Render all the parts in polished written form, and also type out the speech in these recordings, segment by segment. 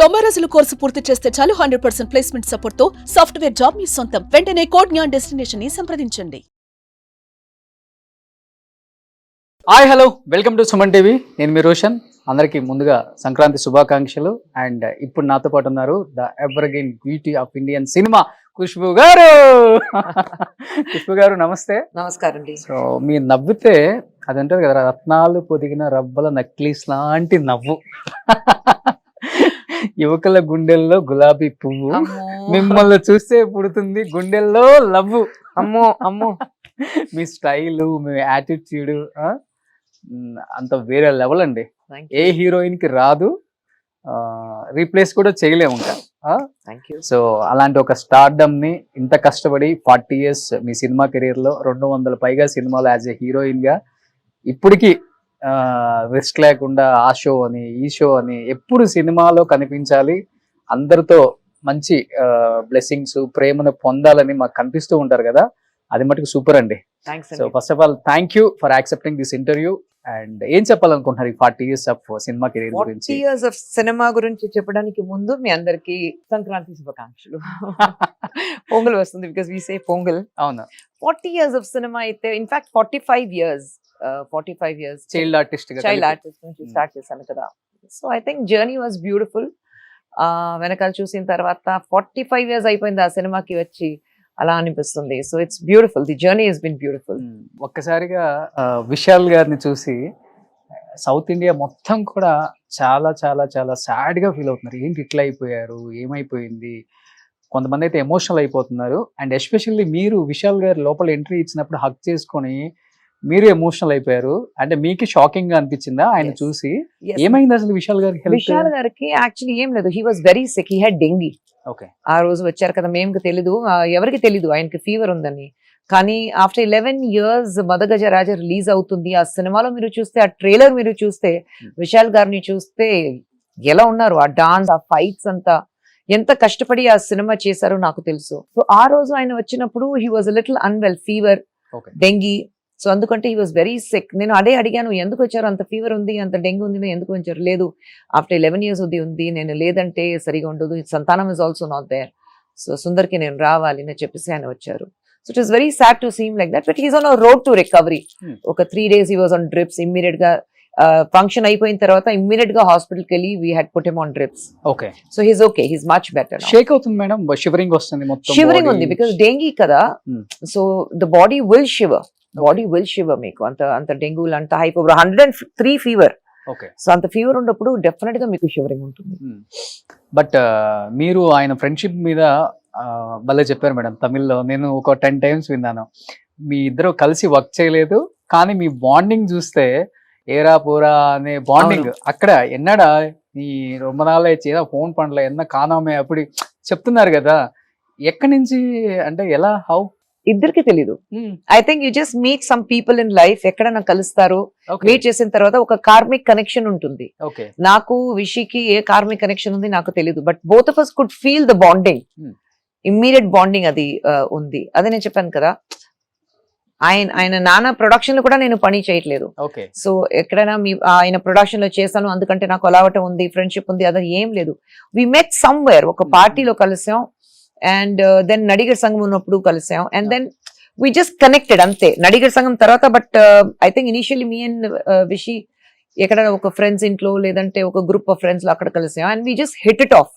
90 రోజుల కోర్సు పూర్తి చేస్తే చాలు 100% ప్లేస్మెంట్ సపోర్ట్ తో సాఫ్ట్వేర్ జాబ్ మీ సొంతం. వెంటనే కోడ్ జ్ఞాన్ డెస్టినేషన్ ని సంప్రదించండి. Hi hello welcome to Suman TV. నేను మీ రోషన్. అందరికీ ముందుగా సంక్రాంతి శుభాకాంక్షలు. అండ్ ఇప్పుడు నాతో పాటు ఉన్నారు the evergreen beauty of Indian cinema Khushbu గారు. ఖుష్బూ గారు నమస్తే. నమస్కారం అండి. సో మీరు నవ్వితే అది అంటారు కదా, రత్నాలు పొదిగిన రబ్బల నక్లీస్ లాంటి నవ్వు. యువకుల గుండెల్లో గులాబీ పువ్వు, మిమ్మల్ని చూస్తే పుడుతుంది గుండెల్లో లవ్వు. అమ్మో అమ్మో, మీ స్టైలు, మీ యాటిట్యూడ్ అంత వేరే లెవెల్ అండి. ఏ హీరోయిన్ కి రాదు, రీప్లేస్ కూడా చేయలేము ఇంకా. సో అలాంటి ఒక స్టార్డమ్ ని ఇంత కష్టపడి 40 years మీ సినిమా కెరీర్ లో 200 పైగా సినిమాలు యాజ్ ఏ హీరోయిన్ గా ఇప్పటికీ రెస్ట్ లేకుండా ఆ షో అని ఈ షో అని ఎప్పుడు సినిమాలో కనిపించాలి, అందరితో మంచి బ్లెస్సింగ్స్ ప్రేమను పొందాలని మాకు కనిపిస్తూ ఉంటారు కదా, అది మటుకు సూపర్ అండి. So first of all thank you for accepting this interview. And ఏం చెప్పాలనుకుంటున్నారు ఈ 40 years ఆఫ్ సినిమా కెరీర్ గురించి? 40 years ఆఫ్ సినిమా గురించి చెప్పడానికి ముందు మీ అందరికి సంక్రాంతి శుభాకాంక్షలు. పొంగల్ వస్తుంది, బికాస్ వి సే పొంగల్. అవును, 40 years ఆఫ్ సినిమా అయితే ఇన్ఫాక్ట్ 45 years చైల్డ్ ఆర్టిస్ట్ నుంచి స్టార్ట్ చేశాను కదా. So I think journey was beautiful. వెనకాల చూసిన తర్వాత 45 years అయిపోయింది ఆ సినిమాకి వచ్చి, అలా అనిపిస్తుంది. So it's beautiful, the journey has been beautiful. ఒక్కసారిగా విశాల్ గారిని చూసి సౌత్ ఇండియా మొత్తం కూడా చాలా చాలా చాలా సాడ్ గా ఫీల్ అవుతున్నారు. ఏంటి ఇట్లా అయిపోయారు, ఏమైపోయింది, కొంతమంది అయితే ఎమోషనల్ అయిపోతున్నారు. అండ్ ఎస్పెషల్లీ మీరు విశాల్ గారి లోపల ఎంట్రీ ఇచ్చినప్పుడు హక్ చేసుకొని మీరు ఎమోషనల్ అయిపోయారు. అంటే మీకు షాకింగ్ గా అనిపించిందా ఆయన చూసి? ఏమైంది అసలు విశాల్ గారికి? విశాల్ గారికి యాక్చువల్లీ ఏం లేదు, he was very sick, he had dengue. ఆ రోజు వచ్చారు కదా, మేము తెలీదు, ఎవరికి తెలీదు ఆయనకి ఫీవర్ ఉందని. కానీ ఆఫ్టర్ 11 years మదగజ రాజా రిలీజ్ అవుతుంది. ఆ సినిమాలో మీరు చూస్తే, ఆ ట్రైలర్ మీరు చూస్తే, విశాల్ గారిని చూస్తే ఎలా ఉన్నారు, ఆ డాన్స్, ఆ ఫైట్స్ అంతా ఎంత కష్టపడి ఆ సినిమా చేశారో నాకు తెలుసు. సో ఆ రోజు ఆయన వచ్చినప్పుడు he was little unwell, fever, dengue. So అందుకంటే హీ వాజ్ వెరీ సిక్. నేను అదే అడిగాను, ఎందుకు వచ్చారు, అంత ఫీవర్ ఉంది, అంత డెంగ్యూ ఉంది, ఎందుకు వచ్చారు? లేదు, ఆఫ్టర్ 11 years ఉంది, నేను లేదంటే సరిగా ఉండదు, Santhanam is also not there, so సుందర్కి నేను రావాలి అని చెప్పేసి ఆయన వచ్చారు. So it is very sad to seem like that, but he's on road to recovery. ఒక 3 days he was on drips. Immediate గా ఫంక్షన్ అయిపోయిన తర్వాత ఇమ్మీడియట్ గా హాస్పిటల్కి వెళ్ళి we had put him on drips. Okay, so he's okay, he's much better. Shake అవుతుంది madam, shivering వస్తుంది, మొత్తం షివరింగ్ ఉంది బికాస్ డెంగీ కదా. So the body will shiver, మీకు అంత డెంగ్యూ అంత హైపో 103 ఫీవర్. సో అంత ఫీవర్ ఉన్నప్పుడు డెఫినెట్ గా మీకు షివరింగ్ ఉంటుంది. బట్ మీరు ఆయన ఫ్రెండ్షిప్ మీద భలే చెప్పారు మేడం. తమిళ్లో నేను ఒక 10 times విన్నాను. మీ ఇద్దరు కలిసి వర్క్ చేయలేదు, కానీ మీ బాండింగ్ చూస్తే ఏరా పోరా అనే బాండింగ్ అక్కడ ఎన్నడా ఈ ரொம்ப நாள் ஆயிடுச்சு ఫోన్ పండ్ల ఎన్న కానామే అప్పుడు చెప్తున్నారు కదా. ఎక్కడి నుంచి అంటే ఎలా, హౌ? ఇద్దరికి తెలీదు. I think you just meet some people in life, ఎక్కడైనా కలుస్తారు, మీట్ చేసిన తర్వాత ఒక కార్మిక్ కనెక్షన్ ఉంటుంది. నాకు విషికి ఏ కార్మిక్ కనెక్షన్ ఉంది నాకు తెలీదు, but both of us could feel the bonding, immediate bonding అది ఉంది. అదే నేను చెప్పాను కదా, ఆయన నాన్న ప్రొడక్షన్ లో కూడా నేను పని చేయట్లేదు. సో ఎక్కడైనా ఆయన ప్రొడక్షన్ లో చేశాను అందుకంటే నాకు అలావటం ఉంది, ఫ్రెండ్షిప్ ఉంది, అది ఏం లేదు. వి మెట్ సమ్వేర్, ఒక పార్టీలో కలిసాం, అండ్ దెన్ నడిగర్ సంఘం ఉన్నప్పుడు కలిసాం, and then we just connected అంతే. నడిగర్ సంఘం తర్వాత, but I think initially me and Vishi ఎక్కడ ఒక ఫ్రెండ్స్ ఇంట్లో లేదంటే ఒక గ్రూప్ ఆఫ్ ఫ్రెండ్స్ లో అక్కడ కలిసాం, and we just hit it off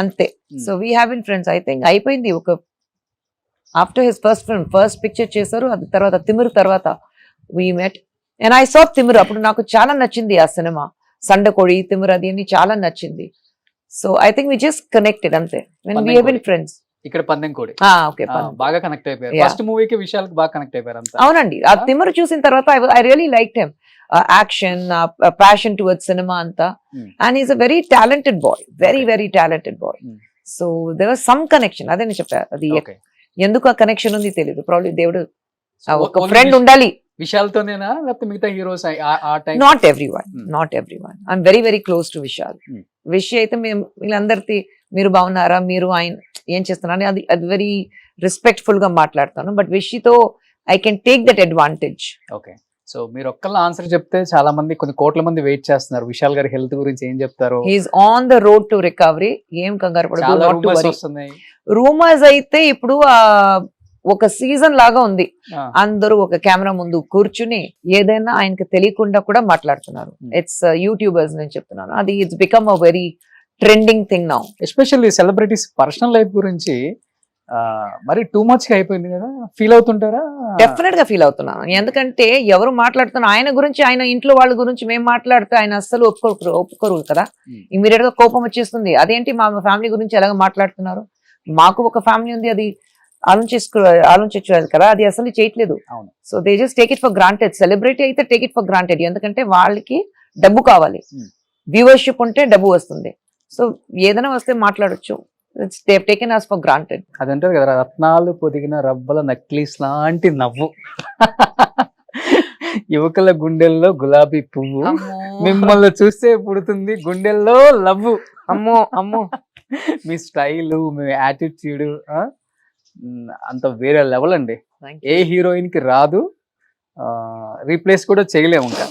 అంతే. So we have been friends. I think అయిపోయింది. ఒక ఆఫ్టర్ హిస్ ఫస్ట్ పిక్చర్ చేశారు, అది తర్వాత తిమిర్ తర్వాత we met, and I saw Thimir. అప్పుడు నాకు చాలా నచ్చింది ఆ సినిమా, సండకోడి, తిమిర్, అది అని చాలా నచ్చింది. So I think we just connected అంతే. When we have been friends. ఇక్కడ పందెంకోడి బాగా కనెక్ట్ అయిపోయారు. ఫస్ట్ మూవీకి విశాల్కి బాగా కనెక్ట్ అయిపోయారు అంతా. అవునండి, ఆ తిమిర్ చూసిన తర్వాత I really liked him. Action, passion towards cinema అంతా, and is a very talented boy, very talented boy. So there was some connection. అదే నేను చెప్పా, అది ఎందుకు ఆ కనెక్షన్ ఉంది తెలియదు. ప్రాబ్లీ దేవుడు ఒక ఫ్రెండ్ ఉండాలి. విశాల్తోనేనా లేకపోతే మిగతా heroes? Not everyone. I'm very close to Vishal. Wish అయితే మేము వీళ్ళందరికీ మీరు బాగున్నారా, మీరు ఆయన ఏం చేస్తున్నారు అది వెరీ రెస్పెక్ట్ఫుల్ గా మాట్లాడతాను. బట్ విషితో I can take that advantage. So మీరు ఒక్కళ్ళ ఆన్సర్ చెప్తే చాలా మంది కొన్ని కోట్ల మంది వెయిట్ చేస్తున్నారు. విశాల్ గారి హెల్త్ గురించి ఏం చెప్తారు? He's on the road to recovery. ఏం కంగారు చాలా పడదు. rumors వస్తున్నాయి. రూమర్స్ అయితే ఇప్పుడు ఒక సీజన్ లాగా ఉంది. అందరూ ఒక కెమెరా ముందు కూర్చుని ఏదైనా ఆయనకి తెలియకుండా కూడా మాట్లాడుతున్నారు. ఇట్స్ యూట్యూబర్స్ నేను చెప్తున్నాను. అది it's become a very trending thing now. Especially celebrities personal life గురించి మరి టూ మచ్ గా అయిపోయింది కదా, ఫీల్ అవుతుంటారా? డెఫినెట్ గా ఫీల్ అవుతున్నాను. ఎందుకంటే ఎవరు మాట్లాడుతున్నారు ఆయన గురించి, ఆయన ఇంట్లో వాళ్ళ గురించి మేము మాట్లాడితే ఆయన అస్సలు ఒప్పుకోరు కదా. ఇమీడియట్ గా కోపం వచ్చేస్తుంది. అదేంటి మా ఫ్యామిలీ గురించి ఎలాగ మాట్లాడుతున్నారు? మాకు ఒక ఫ్యామిలీ ఉంది, అది ఆలోచించాలి కదా. అది అసలు చేయట్లేదు. So they just take it for granted. Celebrity అయితే టేక్ ఇట్ ఫర్ గ్రాంటెడ్. ఎందుకంటే వాళ్ళకి డబ్బు కావాలి, వ్యూవర్షిప్ ఉంటే డబ్బు వస్తుంది. సో ఏదైనా వస్తే మాట్లాడొచ్చు. they've taken us for granted. అదంటారు కదా, రత్నాలు పొదిగిన రబ్బల నక్లీస్ లాంటి నవ్వు, యువకుల గుండెల్లో గులాబీ పువ్వు, మిమ్మల్ని చూస్తే పుడుతుంది గుండెల్లో లవ్వు. అమ్మో అమ్మో, మీ స్టైలు, మీ యాటిట్యూడ్ అంత వేరే లెవెల్ అండి. ఏ హీరోయిన్ కి రాదు, రీప్లేస్ కూడా చేయలేము ఇంకా.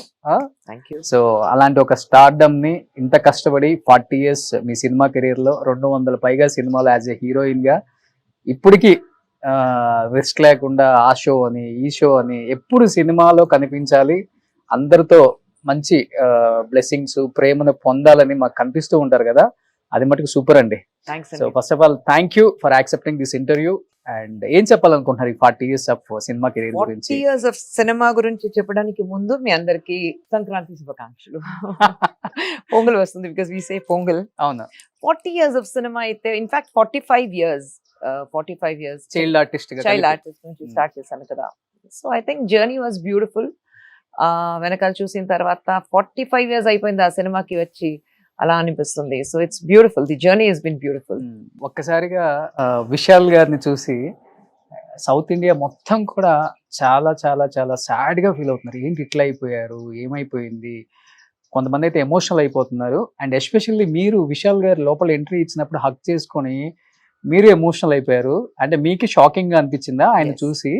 సో అలాంటి ఒక స్టార్డమ్ ని ఇంత కష్టపడి 40 years మీ సినిమా కెరీర్ లో 200 పైగా సినిమాలు యాజ్ ఎ హీరోయిన్ గా ఇప్పటికీ రిస్క్ లేకుండా ఆ షో అని ఈ షో అని ఎప్పుడు సినిమాలో కనిపించాలి, అందరితో మంచి బ్లెస్సింగ్స్ ప్రేమను పొందాలని మాకు కనిపిస్తూ ఉంటారు కదా. అది మటుకు సూపర్ అండి. So first of all thank you for accepting this interview. And ఏం చెప్పాలనుకుంటున్నారు ఈ 40 years ఆఫ్ సినిమా కెరీర్ గురించి? 40 years ఆఫ్ సినిమా గురించి చెప్పడానికి ముందు మీ అందరికి సంక్రాంతి శుభాకాంక్షలు. పొంగల్ వస్తుంది, బికాస్ వి సే పొంగల్. అవునా? 40 years ఆఫ్ సినిమా అయితే ఇన్ఫాక్ట్ 45 years చైల్డ్ ఆర్టిస్ట్ నుంచి స్టార్ట్ చేశాను కదా. So I think journey was beautiful. వెనకాల చూసిన తర్వాత 45 years అయిపోయింది ఆ సినిమాకి వచ్చి, అలా అనిపిస్తుంది. So it's beautiful, the journey has been beautiful. ఒక్కసారిగా విశాల్ గారిని చూసి సౌత్ ఇండియా మొత్తం కూడా చాలా చాలా చాలా సాడ్ గా ఫీల్ అవుతున్నారు. ఏంటి ఇట్లా అయిపోయారు, ఏమైపోయింది? కొంతమంది అయితే ఎమోషనల్ అయిపోతున్నారు. అండ్ ఎస్పెషల్లీ మీరు విశాల్ గారు లోపల ఎంట్రీ ఇచ్చినప్పుడు హక్ చేసుకొని మీరు ఎమోషనల్ అయిపోయారు. అంటే మీకు షాకింగ్ గా అనిపించిందా ఆయన చూసి?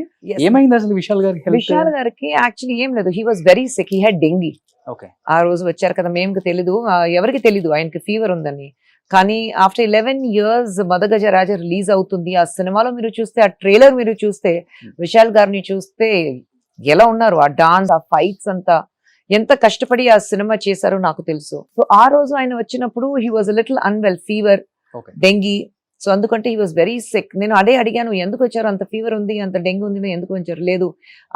ఏమైంది అసలు విశాల్ గారికి? విశాల్ గారికి యాక్చువల్లీ ఏం లేదు, he was very sick, he had dengue. ఆ రోజు వచ్చారు కదా, మేము తెలీదు, ఎవరికి తెలీదు ఆయనకి ఫీవర్ ఉందని. కానీ ఆఫ్టర్ 11 years మదగజ రాజా రిలీజ్ అవుతుంది. ఆ సినిమాలో మీరు చూస్తే, ఆ ట్రైలర్ మీరు చూస్తే, విశాల్ గారిని చూస్తే ఎలా ఉన్నారు, ఆ డాన్స్, ఆ ఫైట్స్ అంతా ఎంత కష్టపడి ఆ సినిమా చేశారో నాకు తెలుసు. సో ఆ రోజు ఆయన వచ్చినప్పుడు he was little unwell, fever, dengue. So అందుకంటే హీ వాజ్ వెరీ సిక్. నేను అదే అడిగాను, ఎందుకు వచ్చారు, అంత ఫీవర్ ఉంది, అంత డెంగ్యూ ఉంది, ఎందుకు వచ్చారు? లేదు,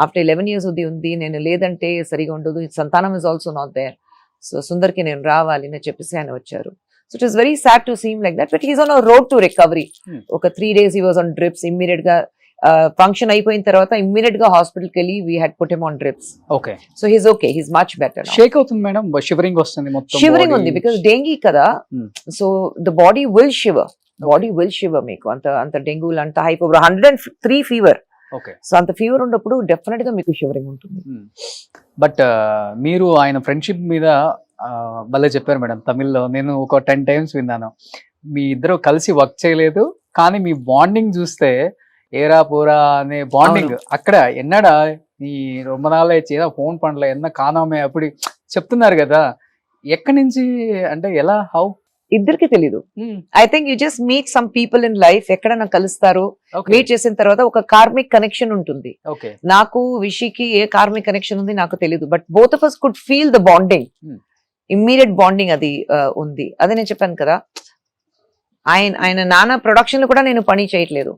ఆఫ్టర్ 11 years ఉంది, నేను లేదంటే సరిగా ఉండదు, Santhanam is also not there, so సుందర్కి నేను రావాలి అని చెప్పేసి ఆయన వచ్చారు. So it is very sad to seem like that, but he's on a road to recovery. ఒక 3 days he was on drips. Immediate గా ఫంక్షన్ అయిపోయిన తర్వాత ఇమ్మీడియట్ గా హాస్పిటల్కి వెళ్ళి we had put him on drips. Okay. So he's okay, he's much better. Shake అవుతుంది madam, shivering వస్తుంది, మొత్తం షివరింగ్ ఉంది, బికాస్ డెంగీ కదా. So the body will shiver, మీకు అంత డెంగ్యూ, అంత హైపోవర్, 103 ఫీవర్. సో అంత ఫీవర్ ఉన్నప్పుడు డెఫినెట్ గా మీకు షివరింగ్ ఉంటుంది. బట్ మీరు ఆయన ఫ్రెండ్షిప్ మీద భలే చెప్పారు మేడం తమిళ్లో. నేను ఒక 10 times విన్నాను. మీ ఇద్దరు కలిసి వర్క్ చేయలేదు, కానీ మీ బాండింగ్ చూస్తే ఏరా పోరా అనే బాండింగ్ అక్కడ ఎన్నడా ఈ రొమ్మ నాళ్ళ చేదా ఫోన్ పండ్ల ఎన్న కానామే అప్పుడు చెప్తున్నారు కదా. ఎక్కడి నుంచి అంటే ఎలా, హౌ? ఇద్దరికి తెలీదు. I think you just meet some people in life, ఎక్కడైనా కలుస్తారు, మీట్ చేసిన తర్వాత ఒక కార్మిక్ కనెక్షన్ ఉంటుంది. నాకు విషికి ఏ కార్మిక్ కనెక్షన్ ఉంది నాకు తెలియదు, but both of us could feel the bonding, immediate bonding అది ఉంది. అదే నేను చెప్పాను కదా, ఆయన నాన్న ప్రొడక్షన్ లో కూడా నేను పని చేయట్లేదు.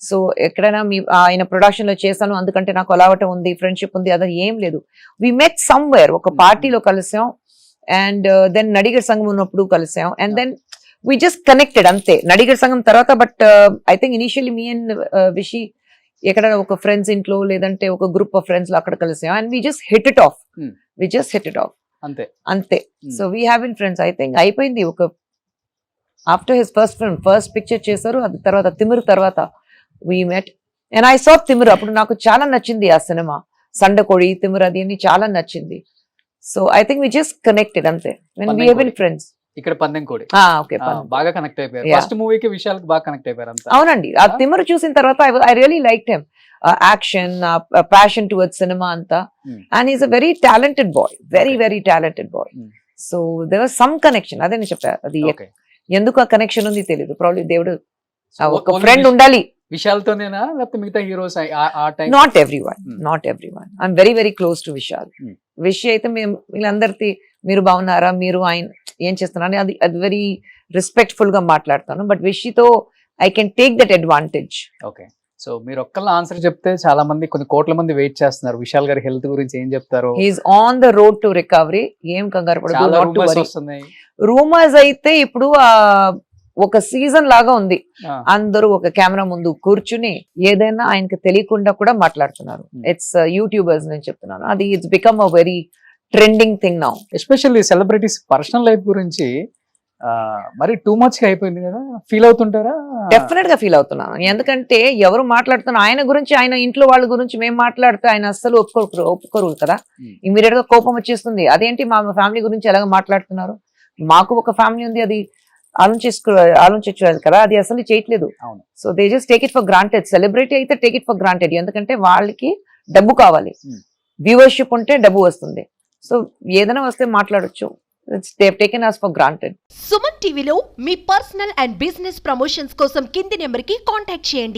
సో ఎక్కడైనా ఆయన ప్రొడక్షన్ లో చేశాను అందుకంటే నాకు అలావటం ఉంది, ఫ్రెండ్షిప్ ఉంది, అది ఏం లేదు. వి మెట్ సమ్వేర్, ఒక పార్టీలో కలిసాం, అండ్ దెన్ నడిగర్ సంఘం ఉన్నప్పుడు కలిసాం, and then we just connected అంతే. నడిగర్ సంఘం తర్వాత, but I think initially me and Vishi ఎక్కడ ఒక ఫ్రెండ్స్ ఇంట్లో లేదంటే ఒక గ్రూప్ ఆఫ్ ఫ్రెండ్స్ లో అక్కడ కలిసాం, and we just hit it off అంతే. So we have been friends. I think అయిపోయింది. ఒక ఆఫ్టర్ హిస్ ఫస్ట్ పిక్చర్ చేశారు, అది తర్వాత తిమిర్ తర్వాత we met, and I saw Thimir. అప్పుడు నాకు చాలా నచ్చింది ఆ సినిమా, సండకోడి, తిమిర్, అది అన్ని చాలా నచ్చింది. So I think we just connected అంతే. When we have been friends. ఇక్కడ పందెంకోడి ఓకే బాగా కనెక్ట్ అయిపోయారు. Yeah. ఫస్ట్ మూవీకి విశాల్కి బాగా కనెక్ట్ అయిపోయారు అంతా. అవునండి. ఆ తిమ్మరు చూసిన తర్వాత I really like him, action, passion towards cinema అంతా. And is a very talented boy, very very talented boy. So there was some connection. అదే నేను చెప్పాను, అది Okay. ఎందుకు ఆ కనెక్షన్ ఉంది తెలియదు. ప్రాబ్లీ దేవుడు So, ఒక only ఫ్రెండ్ ఉండాలి. విశాల్తోనేనా లేకపోతే మిగతా హీరోస్ ఆ time? Not every one. I'm very very close to Vishal. Wish అయితే మేము వీళ్ళందరికీ మీరు బాగున్నారా, మీరు ఆయన ఏం చేస్తున్నారు అది అది వెరీ రెస్పెక్ట్ఫుల్ గా మాట్లాడతాను. బట్ విషితో I can take that advantage. Okay. So మీరు ఒక్కళ్ళ ఆన్సర్ చెప్తే చాలా మంది, కొన్ని కోట్ల మంది వెయిట్ చేస్తున్నారు. విశాల్ గారి హెల్త్ గురించి ఏం చెప్తారు? He's on the road to recovery. ఏం కంగారు చాలా పడదు. రూమర్స్ వస్తున్నాయి. రూమర్స్ అయితే ఇప్పుడు ఒక సీజన్ లాగా ఉంది. అందరూ ఒక కెమెరా ముందు కూర్చుని ఏదైనా ఆయనకి తెలియకుండా కూడా మాట్లాడుతున్నారు. ఇట్స్ యూట్యూబర్స్ నేను చెప్తున్నాను. అది it's become a very trending thing now. Especially celebrities personal life గురించి మరి టూ మచ్ గా అయిపోయింది కదా, ఫీల్ అవుతుంటారా? డెఫినెట్ గా ఫీల్ అవుతున్నాను. ఎందుకంటే ఎవరు మాట్లాడుతున్నారు ఆయన గురించి, ఆయన ఇంట్లో వాళ్ళ గురించి మేము మాట్లాడితే ఆయన అస్సలు ఒప్పుకోరు కదా. ఇమీడియట్ గా కోపం వచ్చేస్తుంది. అదేంటి మా ఫ్యామిలీ గురించి ఎలాగ మాట్లాడుతున్నారు? మాకు ఒక ఫ్యామిలీ ఉంది, అది ఆలోచించు కదా, అది అసలు చేయట్లేదు. So they just take it for granted. Celebrity అయితే టేక్ ఇట్ ఫర్ గ్రాంటెడ్. ఎందుకంటే వాళ్ళకి డబ్బు కావాలి, వ్యూవర్షిప్ ఉంటే డబ్బు వస్తుంది. సో ఏదైనా వస్తే మాట్లాడొచ్చు. They have taken us for granted. Suman టీవీలో మీ పర్సనల్ అండ్ బిజినెస్ ప్రమోషన్స్ కోసం కింది నెంబర్కి కాంటాక్ట్ చేయండి.